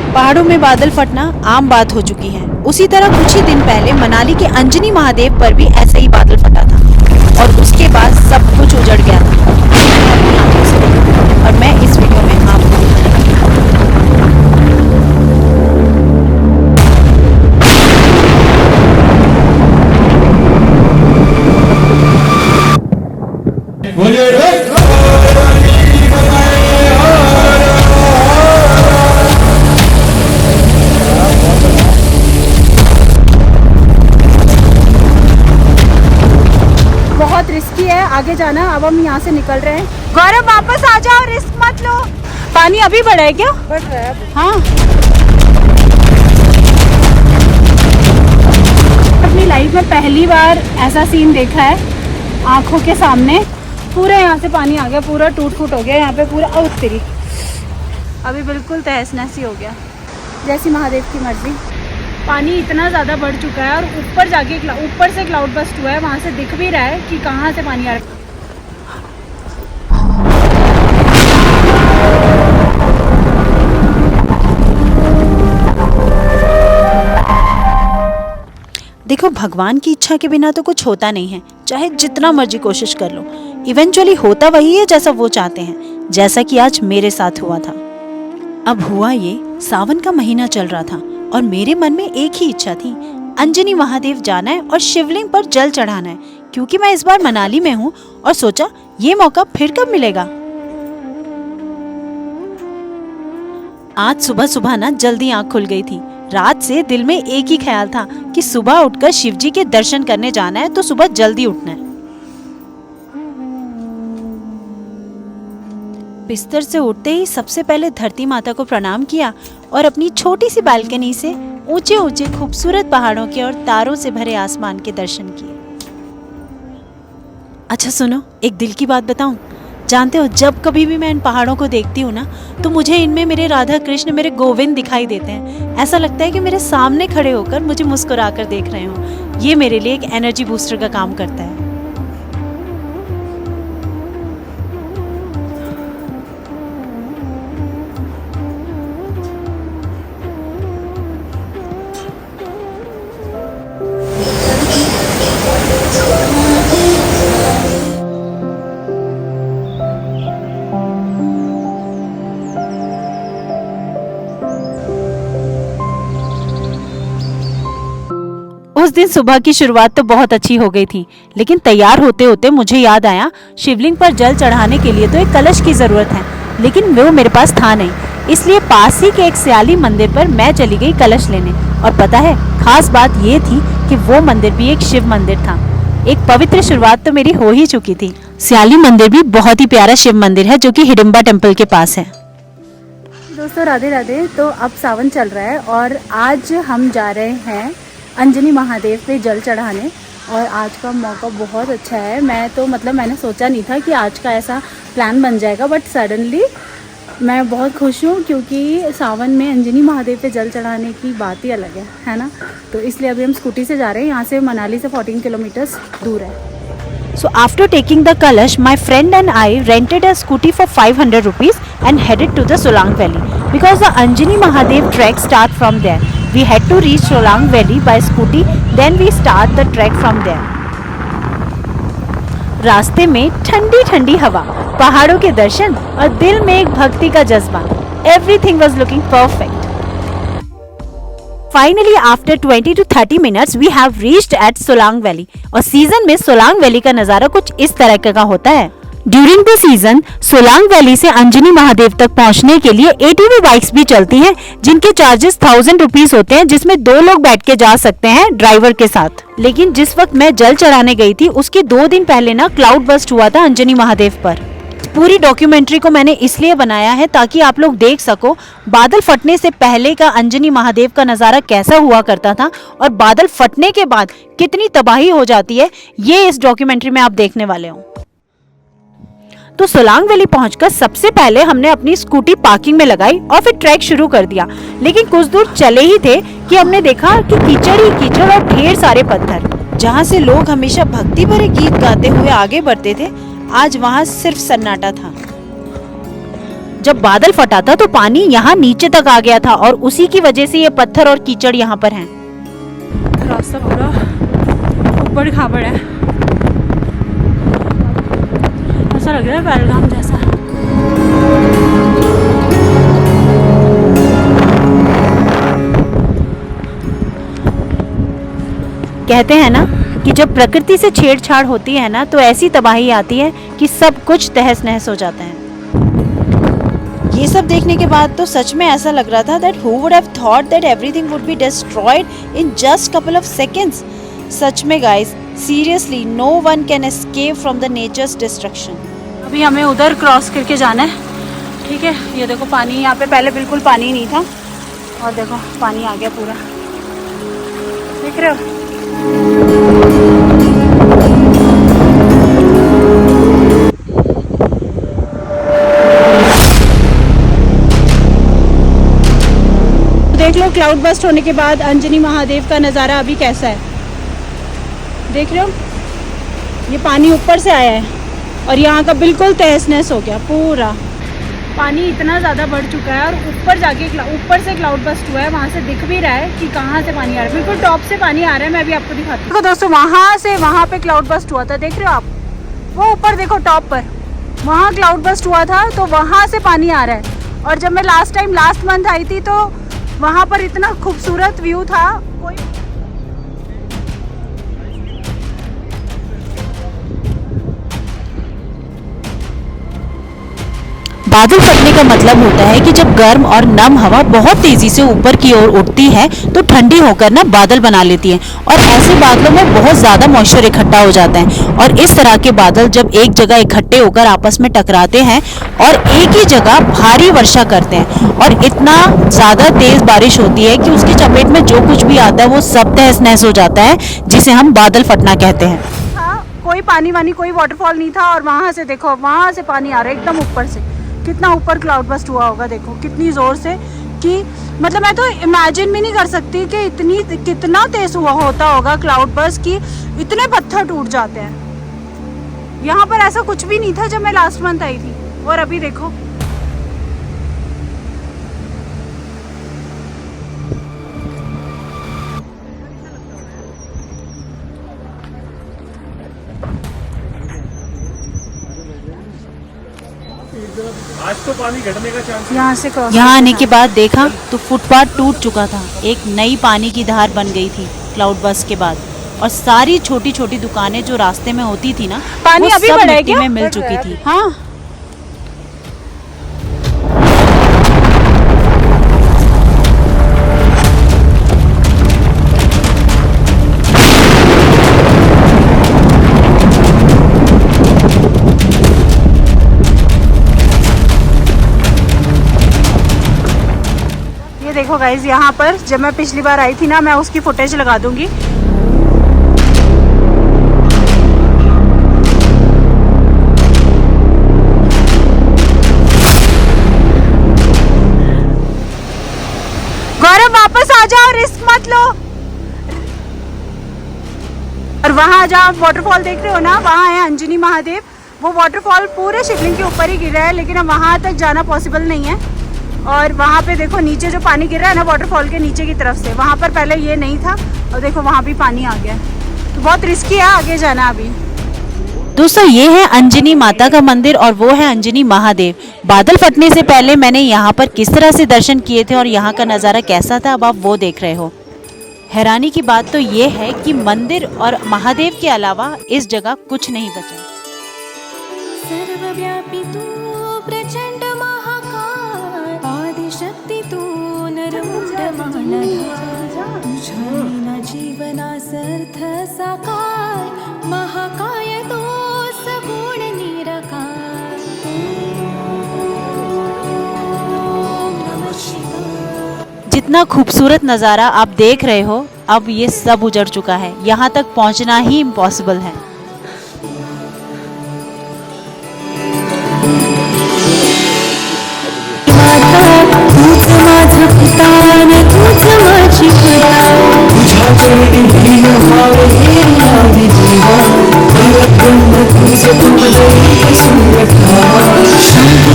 पहाड़ों में बादल फटना आम बात हो चुकी है। उसी तरह कुछ ही दिन पहले मनाली के अंजनी महादेव पर भी ऐसा ही बादल फटा था और उसके बाद सब कुछ उजड़ गया था। और मैं इस वीडियो में आपको बहुत रिस्की है आगे जाना। अब हम यहाँ से निकल रहे हैं। गौरव वापस आ जाओ, रिस्क मत लो। पानी अभी बढ़ा है क्या? बढ़ रहा है। हाँ, अपनी लाइफ में पहली बार ऐसा सीन देखा है आंखों के सामने। पूरा यहाँ से पानी आ गया, पूरा टूट फूट हो गया यहाँ पे पूरा। तेरी अभी बिल्कुल तहस नहस हो गया। जैसी महादेव की मर्जी। पानी इतना ज़्यादा बढ़ चुका है और ऊपर जाके ऊपर से क्लाउड बस्ट हुआ है, वहाँ से दिख भी रहा है कि कहाँ से पानी आ रहा है। देखो, भगवान की इच्छा के बिना तो कुछ होता नहीं है। चाहे जितना मर्जी कोशिश कर लो, इवेंचुअली होता वही है जैसा वो चाहते हैं। जैसा कि आज मेरे साथ हुआ था। अब हुआ ये, सावन का महीना चल रहा था और मेरे मन में एक ही इच्छा थी, अंजनी महादेव जाना है और शिवलिंग पर जल चढ़ाना है। क्योंकि मैं इस बार मनाली में हूँ और सोचा ये मौका फिर कब मिलेगा। आज सुबह सुबह ना जल्दी आँख खुल गई थी। रात से दिल में एक ही ख्याल था कि सुबह उठकर शिवजी के दर्शन करने जाना है, तो सुबह जल्दी उठना है। बिस्तर से उठते ही सबसे पहले धरती माता को प्रणाम किया और अपनी छोटी सी बालकनी से ऊंचे ऊंचे खूबसूरत पहाड़ों के और तारों से भरे आसमान के दर्शन किए। अच्छा सुनो, एक दिल की बात बताऊं? जानते हो, जब कभी भी मैं इन पहाड़ों को देखती हूँ ना, तो मुझे इनमें मेरे राधा कृष्ण, मेरे गोविंद दिखाई देते हैं। ऐसा लगता है कि मेरे सामने खड़े होकर मुझे मुस्कुरा कर देख रहे हो। ये मेरे लिए एक एनर्जी बूस्टर का काम करता है। उस दिन सुबह की शुरुआत तो बहुत अच्छी हो गई थी, लेकिन तैयार होते होते मुझे याद आया शिवलिंग पर जल चढ़ाने के लिए तो एक कलश की जरूरत है, लेकिन वो मेरे पास था नहीं। इसलिए पास ही के एक स्याली मंदिर पर मैं चली गई कलश लेने। और पता है, खास बात ये थी कि वो मंदिर भी एक शिव मंदिर था। एक पवित्र शुरुआत तो मेरी हो ही चुकी थी। स्याली मंदिर भी बहुत ही प्यारा शिव मंदिर है जो कि हिडिंबा टेम्पल के पास है। दोस्तों राधे राधे। तो अब सावन चल रहा है और आज हम जा रहे हैं अंजनी महादेव पे जल चढ़ाने। और आज का मौका बहुत अच्छा है। मैंने सोचा नहीं था कि आज का ऐसा प्लान बन जाएगा, बट सडनली मैं बहुत खुश हूँ क्योंकि सावन में अंजनी महादेव पे जल चढ़ाने की बात ही अलग है ना। तो इसलिए अभी हम स्कूटी से जा रहे हैं। यहाँ से मनाली से 14 किलोमीटर्स दूर है। So after taking the Kalash, my friend and I rented a scooty for 500 rupees and headed to the Solang Valley because the Anjani Mahadev trek start from there. We had to reach Solang Valley by scooty, then we start the trek from there. रास्ते में ठंडी ठंडी हवा, पहाड़ों के दर्शन और दिल में एक भक्ति का जज्बा। Everything was looking perfect. Finally, after 20 to 30 minutes, we have reached at Solang Valley. और सीजन में सोलांग वैली का नजारा कुछ इस तरह का होता है। During the season Solang valley से अंजनी महादेव तक पहुंचने के लिए ATV बाइक्स भी चलती हैं, जिनके चार्जेस 1000 रुपीज होते हैं, जिसमें 2 लोग बैठ के जा सकते हैं ड्राइवर के साथ। लेकिन जिस वक्त मैं जल चढ़ाने गई थी उसके 2 दिन पहले ना क्लाउड बस्ट हुआ था अंजनी महादेव पर। पूरी डॉक्यूमेंट्री को मैंने इसलिए बनाया है ताकि आप लोग देख सको बादल फटने से पहले का अंजनी महादेव का नजारा कैसा हुआ करता था और बादल फटने के बाद कितनी तबाही हो जाती है, ये इस डॉक्यूमेंट्री में आप देखने वाले हो। तो सोलांग वैली पहुंचकर सबसे पहले हमने अपनी स्कूटी पार्किंग में लगाई और फिर ट्रैक शुरू कर दिया। लेकिन कुछ दूर चले ही थे कि हमने देखा कि कीचड़ ही कीचड़ और ढेर सारे पत्थर। जहाँ से लोग हमेशा भक्ति भरे गीत गाते हुए आगे बढ़ते थे, आज वहाँ सिर्फ सन्नाटा था। जब बादल फटा था तो पानी यहाँ नीचे तक आ गया था और उसी की वजह से ये पत्थर और कीचड़ यहाँ पर हैं। रास्ता पूरा ऊपर खाबड़ है, ऐसा लग रहा है पहलगाम जैसा। कहते हैं ना कि जब प्रकृति से छेड़छाड़ होती है ना तो ऐसी तबाही आती है कि सब कुछ तहस नहस हो जाता है। ये सब देखने के बाद तो सच में ऐसा लग रहा था that who would have thought that everything would be destroyed in just couple of seconds. सच में guys, seriously no one can escape from the nature's destruction. अभी हमें उधर क्रॉस करके जाना है, ठीक है। ये देखो पानी, यहाँ पे पहले बिल्कुल पानी नहीं था और देखो पानी आ गया पूरा, देख रहे हो। देख लो क्लाउड बस्ट होने के बाद अंजनी महादेव का नज़ारा अभी कैसा है, देख रहे हो। ये पानी ऊपर से आया है और यहाँ का बिल्कुल तहस नहस हो गया पूरा। पानी इतना ज़्यादा बढ़ चुका है और ऊपर जाके ऊपर से क्लाउड बस्ट हुआ है, वहाँ से दिख भी रहा है कि कहाँ से पानी आ रहा है। बिल्कुल टॉप से पानी आ रहा है, मैं अभी आपको दिखाती हूँ। देखो दोस्तों, वहाँ से वहाँ पे क्लाउड बस्ट हुआ था, देख रहे हो आप, वो ऊपर देखो टॉप पर, वहाँ क्लाउड बस्ट हुआ था तो वहाँ से पानी आ रहा है। और जब मैं लास्ट मंथ आई थी तो वहाँ पर इतना खूबसूरत व्यू था, कोई बादल फटने का मतलब होता है कि जब गर्म और नम हवा बहुत तेजी से ऊपर की ओर उठती है तो ठंडी होकर ना बादल बना लेती है और ऐसे बादलों में बहुत ज़्यादा मॉइस्चर इकट्ठा हो जाता है। और इस तरह के बादल जब एक जगह इकट्ठे होकर आपस में टकराते हैं और एक ही जगह भारी वर्षा करते हैं और इतना ज़्यादा तेज़ बारिश होती है कि उसकी चपेट में जो कुछ भी आता है वो सब तहस नहस हो जाता है, जिसे हम बादल फटना कहते हैं। कोई पानी वानी, कोई वाटरफॉल नहीं था और वहाँ से देखो, वहाँ से पानी आ रहा है एकदम ऊपर से। कितना ऊपर क्लाउड बस्ट हुआ होगा, देखो कितनी ज़ोर से, कि मतलब मैं तो इमेजिन भी नहीं कर सकती कि कितना तेज हुआ होता होगा क्लाउड बस्ट कि इतने पत्थर टूट जाते हैं। यहाँ पर ऐसा कुछ भी नहीं था जब मैं लास्ट मंथ आई थी और अभी देखो। आज तो पानी घटने का चांस। यहाँ आने के बाद देखा तो फुटपाथ टूट चुका था, एक नई पानी की धार बन गई थी क्लाउड बस्ट के बाद और सारी छोटी छोटी दुकानें जो रास्ते में होती थी ना, पानी वो अभी सब बढ़ा है मिट्टी क्या? में मिल चुकी थी। हाँ, देखो गाइज, यहाँ पर जब मैं पिछली बार आई थी ना, मैं उसकी फुटेज लगा दूंगी। गौरव वापस आ जाओ, रिस्क मत लो। और वहाँ जहाँ वाटरफॉल देख रहे हो ना, वहाँ है अंजनी महादेव। वो वाटरफॉल पूरे शिवलिंग के ऊपर ही गिर रहा है, लेकिन अब वहाँ तक जाना पॉसिबल नहीं है। और वहाँ पे देखो नीचे जो पानी गिर रहा है ना वाटरफॉल के नीचे की तरफ से, वहाँ पर पहले ये नहीं था और देखो वहाँ भी पानी आ गया, तो बहुत रिस्की है आगे जाना अभी। दोस्तों, ये है अंजनी माता का मंदिर और वो है अंजनी महादेव। बादल फटने से पहले मैंने यहाँ पर किस तरह से दर्शन किए थे और यहाँ का नज़ारा कैसा था, अब आप वो देख रहे हो। हैरानी की बात तो ये है कि मंदिर और महादेव के अलावा इस जगह कुछ नहीं बचा। सर्वव्यापी तू प्रचंड महाकाय, आदिशक्ती तू नरमुंडमानधाय, तुझ्या जीवनासर्थ साकार, महाकाय तू सगुण निराकार। ओम नमः शिवाय। जितना खूबसूरत नज़ारा आप देख रहे हो, अब ये सब उजड़ चुका है, यहाँ तक पहुँचना ही इम्पॉसिबल है।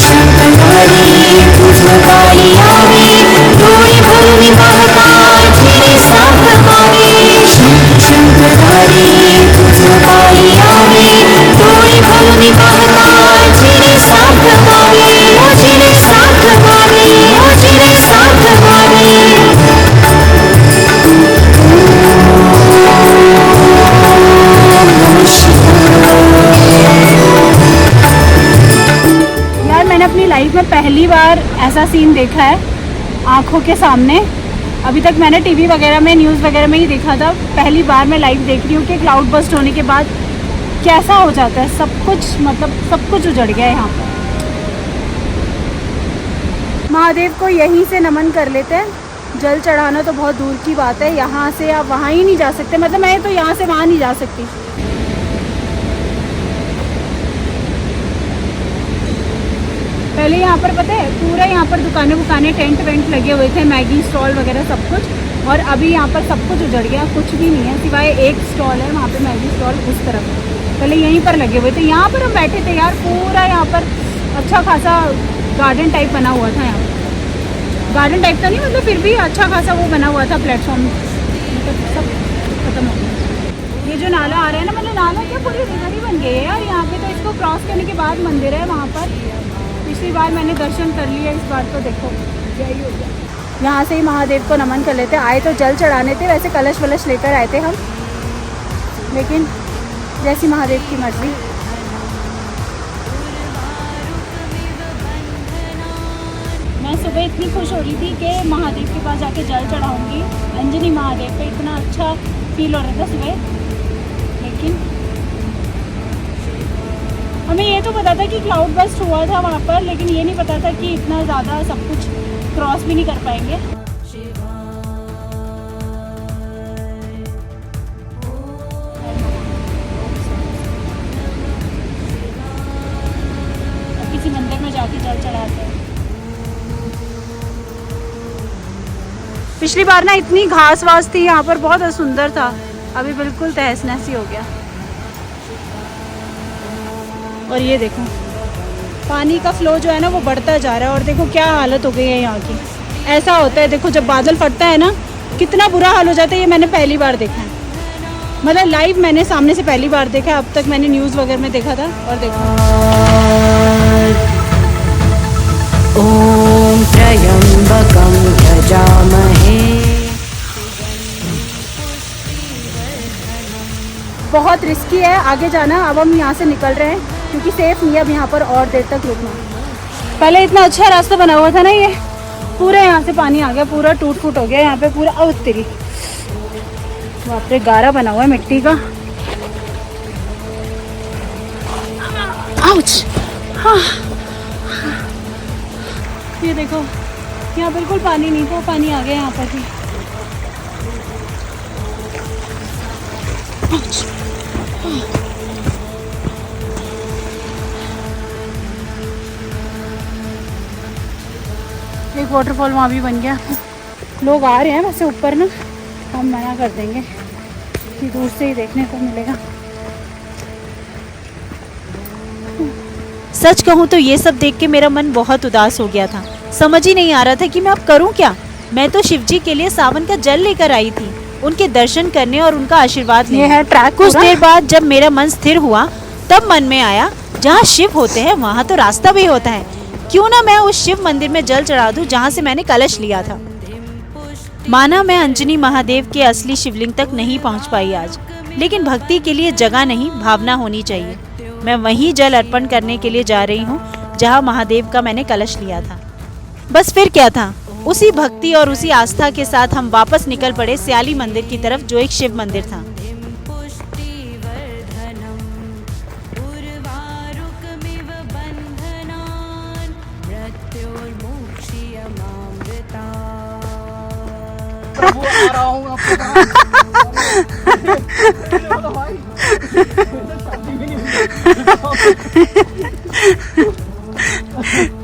शंकर मैंने पहली बार ऐसा सीन देखा है आँखों के सामने। अभी तक मैंने टीवी वगैरह में, न्यूज़ वगैरह में ही देखा था। पहली बार मैं लाइव देख रही हूँ कि क्लाउड बस्ट होने के बाद कैसा हो जाता है सब कुछ, मतलब सब कुछ उजड़ गया है यहाँ पर। महादेव को यहीं से नमन कर लेते हैं। जल चढ़ाना तो बहुत दूर की बात है, यहाँ से आप वहाँ ही नहीं जा सकते। मतलब मैं तो यहाँ से वहाँ नहीं जा सकती। पहले यहाँ पर पता है पूरा यहाँ पर दुकानें टेंट वेंट लगे हुए थे, मैगी स्टॉल वगैरह सब कुछ। और अभी यहाँ पर सब कुछ उजड़ गया, कुछ भी नहीं है सिवाय एक स्टॉल है वहाँ पे, मैगी स्टॉल उस तरफ। पहले यहीं पर लगे हुए थे, यहाँ पर हम बैठे थे यार। पूरा यहाँ पर अच्छा खासा गार्डन टाइप बना हुआ था। यहाँ गार्डन टाइप तो नहीं, मतलब फिर भी अच्छा खासा वो बना हुआ था प्लेटफॉर्म। मतलब सब खत्म हो गया। ये जो नाला आ रहा है ना, मतलब नाला क्या पूरी रिवर ही बन गई है यार यहाँ पे। तो इसको क्रॉस करने के बाद मंदिर है वहाँ पर। पिछली बार मैंने दर्शन कर लिया, इस बार तो देखो यही हो गया। यहाँ से ही महादेव को नमन कर लेते। आए तो जल चढ़ाने थे, वैसे कलश वलश लेकर आए थे हम, लेकिन जैसी महादेव की मर्जी। मैं सुबह इतनी खुश हो रही थी कि महादेव के पास जाके जल चढ़ाऊंगी, अंजनी महादेव पे। इतना अच्छा फील हो रहा था सुबह। लेकिन हमें ये तो पता था कि क्लाउड बस्ट हुआ था वहाँ पर, लेकिन ये नहीं पता था कि इतना ज़्यादा सब कुछ क्रॉस भी नहीं कर पाएंगे। किसी मंदिर में जाके जल चढ़ाते हैं। पिछली बार ना इतनी घास वास थी यहाँ पर, बहुत सुंदर था। अभी बिल्कुल तहस नहस ही हो गया। और ये देखो पानी का फ्लो जो है ना वो बढ़ता जा रहा है। और देखो क्या हालत हो गई है यहाँ की। ऐसा होता है देखो, जब बादल फटता है ना कितना बुरा हाल हो जाता है। ये मैंने पहली बार देखा है, मतलब लाइव मैंने सामने से पहली बार देखा है। अब तक मैंने न्यूज़ वगैरह में देखा था। और देखो ॐ त्र्यम्बकं यजामहे। बहुत रिस्की है आगे जाना। अब हम यहाँ से निकल रहे हैं क्योंकि सेफ नहीं है अब यहाँ पर और देर तक रुकना। पहले इतना अच्छा रास्ता बना हुआ था ना, ये पूरा यहाँ से पानी आ गया, पूरा टूट फूट हो गया यहाँ पे पूरा। तेरी बाप रे, गारा बना हुआ है मिट्टी का। आउच। हाँ ये देखो यहाँ बिल्कुल पानी नहीं था, पानी आ गया यहाँ पर भी। एक वाटरफॉल वहाँ भी बन गया। लोग आ रहे हैं वैसे ऊपर ना, हम मना कर देंगे कि दूर से ही देखने को मिलेगा। सच कहूँ तो ये सब देख के मेरा मन बहुत उदास हो गया था। समझ ही नहीं आ रहा था कि मैं अब करूँ क्या। मैं तो शिवजी के लिए सावन का जल लेकर आई थी, उनके दर्शन करने और उनका आशीर्वाद लेने। ये है ट्रैक। कुछ देर बाद जब मेरा मन स्थिर हुआ तब मन में आया, जहाँ शिव होते हैं वहाँ तो रास्ता भी होता है। क्यों ना मैं उस शिव मंदिर में जल चढ़ा दूं जहाँ से मैंने कलश लिया था। माना मैं अंजनी महादेव के असली शिवलिंग तक नहीं पहुँच पाई आज, लेकिन भक्ति के लिए जगह नहीं, भावना होनी चाहिए। मैं वहीं जल अर्पण करने के लिए जा रही हूँ जहाँ महादेव का मैंने कलश लिया था। बस फिर क्या था, उसी भक्ति और उसी आस्था के साथ हम वापस निकल पड़े स्याली मंदिर की तरफ, जो एक शिव मंदिर था। प्रभु आ रहा हूँ आपके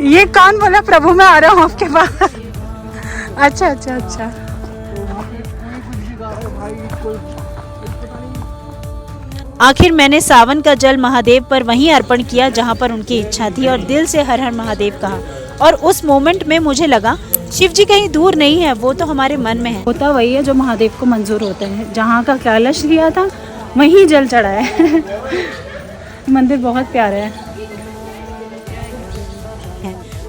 ये कौन बोला प्रभु मैं आ रहा हूँ आपके पास? अच्छा अच्छा अच्छा। आखिर मैंने सावन का जल महादेव पर वहीं अर्पण किया जहां पर उनकी इच्छा थी, और दिल से हर हर महादेव कहा। और उस मोमेंट में मुझे लगा शिव जी कहीं दूर नहीं है, वो तो हमारे मन में है। होता वही है जो महादेव को मंजूर होता है। जहाँ का कलश लिया था वहीं जल चढ़ा है। मंदिर बहुत प्यारा है।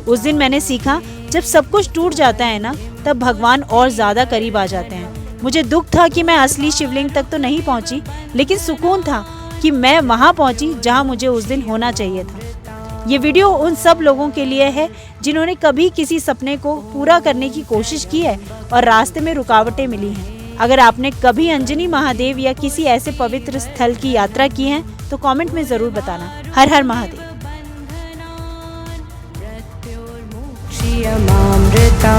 उस दिन मैंने सीखा, जब सब कुछ टूट जाता है ना, तब भगवान और ज्यादा करीब आ जाते हैं। मुझे दुख था कि मैं असली शिवलिंग तक तो नहीं पहुंची, लेकिन सुकून था कि मैं वहां पहुंची जहां मुझे उस दिन होना चाहिए था। ये वीडियो उन सब लोगों के लिए है जिन्होंने कभी किसी सपने को पूरा करने की कोशिश की है और रास्ते में रुकावटें मिली हैं। अगर आपने कभी अंजनी महादेव या किसी ऐसे पवित्र स्थल की यात्रा की है तो कमेंट में जरूर बताना। हर हर महादेव। क्षीयमामृता।